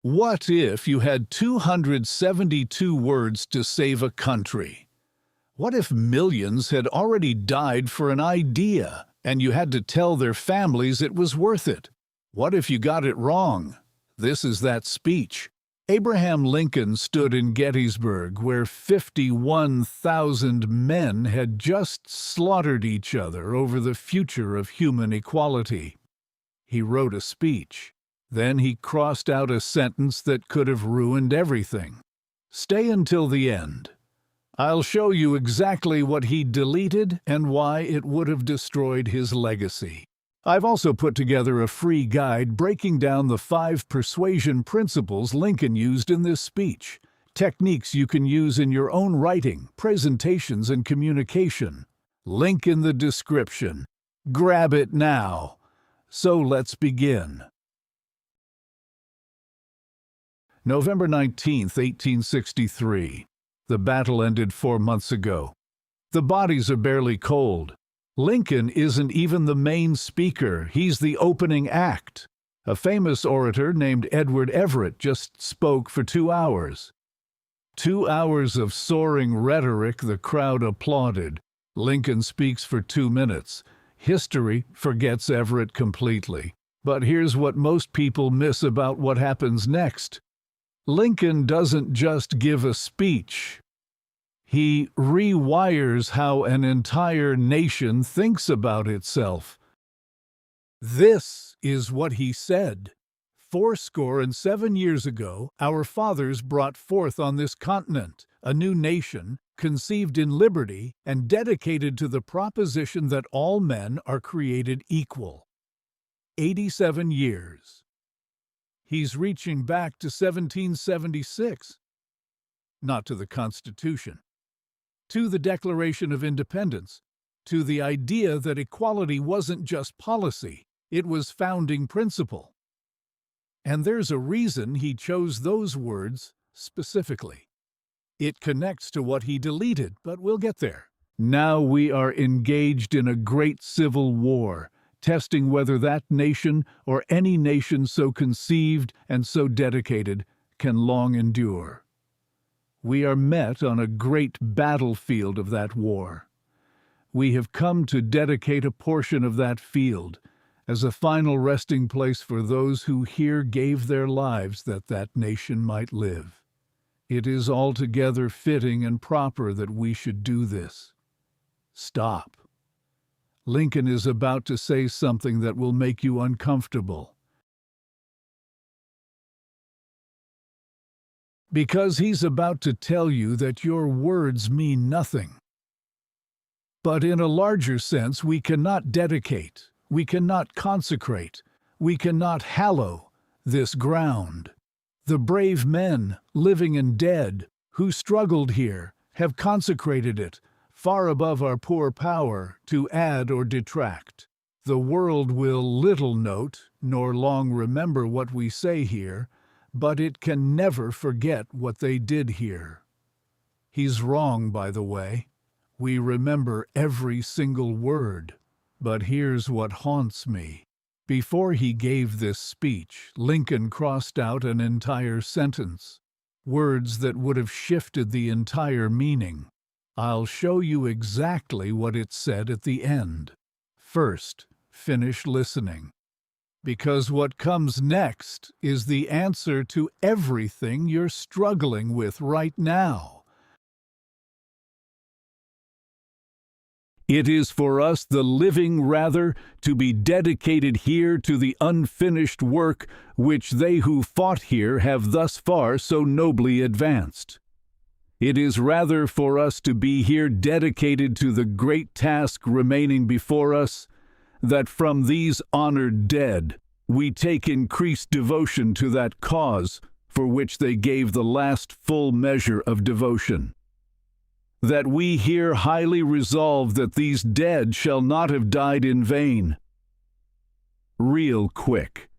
What if you had 272 words to save a country? What if millions had already died for an idea and you had to tell their families it was worth it? What if you got it wrong? This is that speech. Abraham Lincoln stood in Gettysburg, where 51,000 men had just slaughtered each other over the future of human equality. He wrote a speech. Then he crossed out a sentence that could have ruined everything. Stay until the end. I'll show you exactly what he deleted and why it would have destroyed his legacy. I've also put together a free guide breaking down the 5 persuasion principles Lincoln used in this speech, techniques you can use in your own writing, presentations, and communication. Link in the description. Grab it now. So let's begin. November 19, 1863. The battle ended 4 months ago. The bodies are barely cold. Lincoln isn't even the main speaker, he's the opening act. A famous orator named Edward Everett just spoke for 2 hours. 2 hours of soaring rhetoric the crowd applauded. Lincoln speaks for 2 minutes. History forgets Everett completely. But here's what most people miss about what happens next. Lincoln doesn't just give a speech. He rewires how an entire nation thinks about itself. This is what he said. 77 years ago, our fathers brought forth on this continent a new nation, conceived in liberty and dedicated to the proposition that all men are created equal. 87 years. He's reaching back to 1776. Not to the Constitution. To the Declaration of Independence. To the idea that equality wasn't just policy, it was founding principle. And there's a reason he chose those words specifically. It connects to what he deleted, but we'll get there. Now we are engaged in a great civil war, testing whether that nation or any nation so conceived and so dedicated can long endure. We are met on a great battlefield of that war. We have come to dedicate a portion of that field as a final resting place for those who here gave their lives that that nation might live. It is altogether fitting and proper that we should do this. Stop. Lincoln is about to say something that will make you uncomfortable. Because he's about to tell you that your words mean nothing. But in a larger sense, we cannot dedicate, we cannot consecrate, we cannot hallow this ground. The brave men, living and dead, who struggled here, have consecrated it, far above our poor power to add or detract. The world will little note, nor long remember what we say here, but it can never forget what they did here. He's wrong, by the way. We remember every single word. But here's what haunts me. Before he gave this speech, Lincoln crossed out an entire sentence. Words that would have shifted the entire meaning. I'll show you exactly what it said at the end. First, finish listening. Because what comes next is the answer to everything you're struggling with right now. It is for us, the living, rather, to be dedicated here to the unfinished work which they who fought here have thus far so nobly advanced. It is rather for us to be here dedicated to the great task remaining before us, that from these honored dead we take increased devotion to that cause for which they gave the last full measure of devotion. That we here highly resolve that these dead shall not have died in vain. Real quick,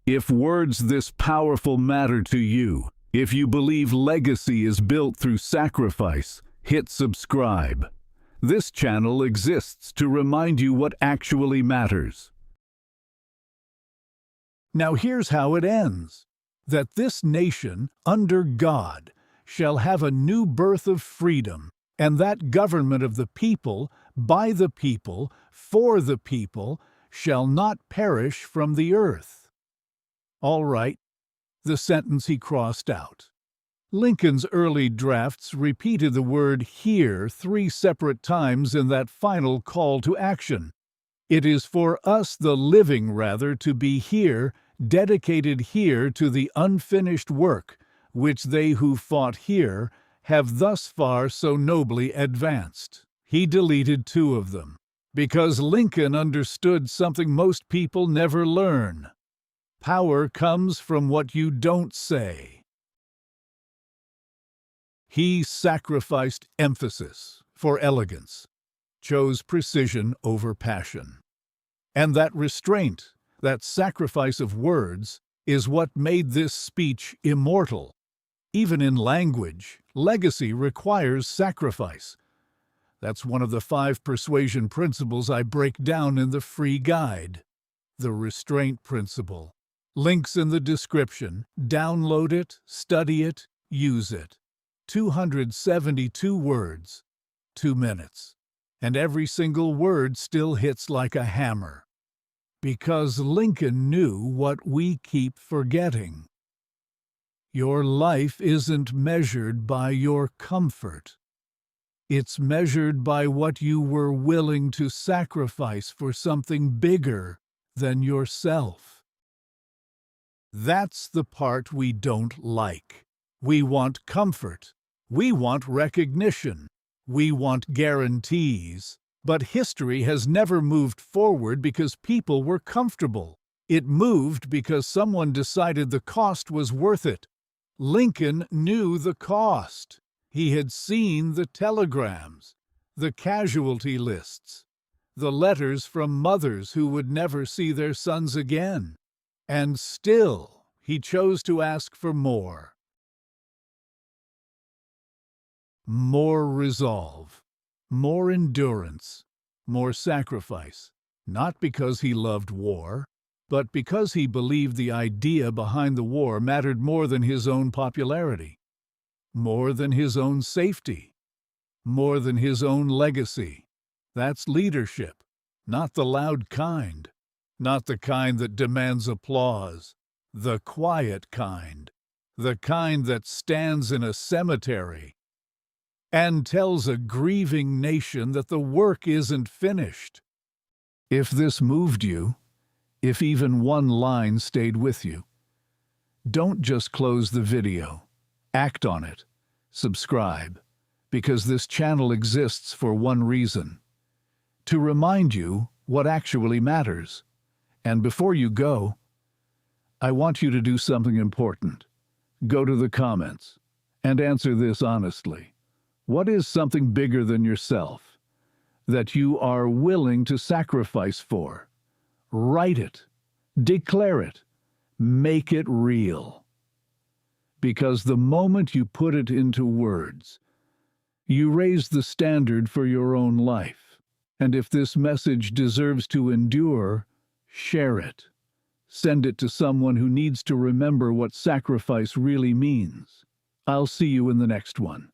if words this powerful matter to you, if you believe legacy is built through sacrifice, hit subscribe. This channel exists to remind you what actually matters. Now here's how it ends. that this nation, under God, shall have a new birth of freedom, and that government of the people, by the people, for the people, shall not perish from the earth. All right, the sentence he crossed out. Lincoln's early drafts repeated the word "here" 3 separate times in that final call to action. It is for us, the living, rather, to be here, dedicated here to the unfinished work, which they who fought here have thus far so nobly advanced. He deleted 2 of them, because Lincoln understood something most people never learn. Power comes from what you don't say. He sacrificed emphasis for elegance, chose precision over passion. And that restraint, that sacrifice of words, is what made this speech immortal. Even in language, legacy requires sacrifice. That's one of the 5 persuasion principles I break down in the free guide. The restraint principle. Links in the description. Download it, study it, use it. 272 words, 2 minutes. And every single word still hits like a hammer. Because Lincoln knew what we keep forgetting. Your life isn't measured by your comfort. It's measured by what you were willing to sacrifice for something bigger than yourself. That's the part we don't like. We want comfort. We want recognition. We want guarantees. But history has never moved forward because people were comfortable. It moved because someone decided the cost was worth it. Lincoln knew the cost. He had seen the telegrams, the casualty lists, the letters from mothers who would never see their sons again. And still, he chose to ask for more. More resolve, more endurance, more sacrifice, not because he loved war, but because he believed the idea behind the war mattered more than his own popularity, more than his own safety, more than his own legacy. That's leadership, not the loud kind, not the kind that demands applause, the quiet kind, the kind that stands in a cemetery and tells a grieving nation that the work isn't finished. If this moved you, if even one line stayed with you, don't just close the video. Act on it. Subscribe, because this channel exists for one reason: to remind you what actually matters. And before you go, I want you to do something important. Go to the comments and answer this honestly. What is something bigger than yourself that you are willing to sacrifice for? Write it. Declare it. Make it real. Because the moment you put it into words, you raise the standard for your own life. And if this message deserves to endure, share it. Send it to someone who needs to remember what sacrifice really means. I'll see you in the next one.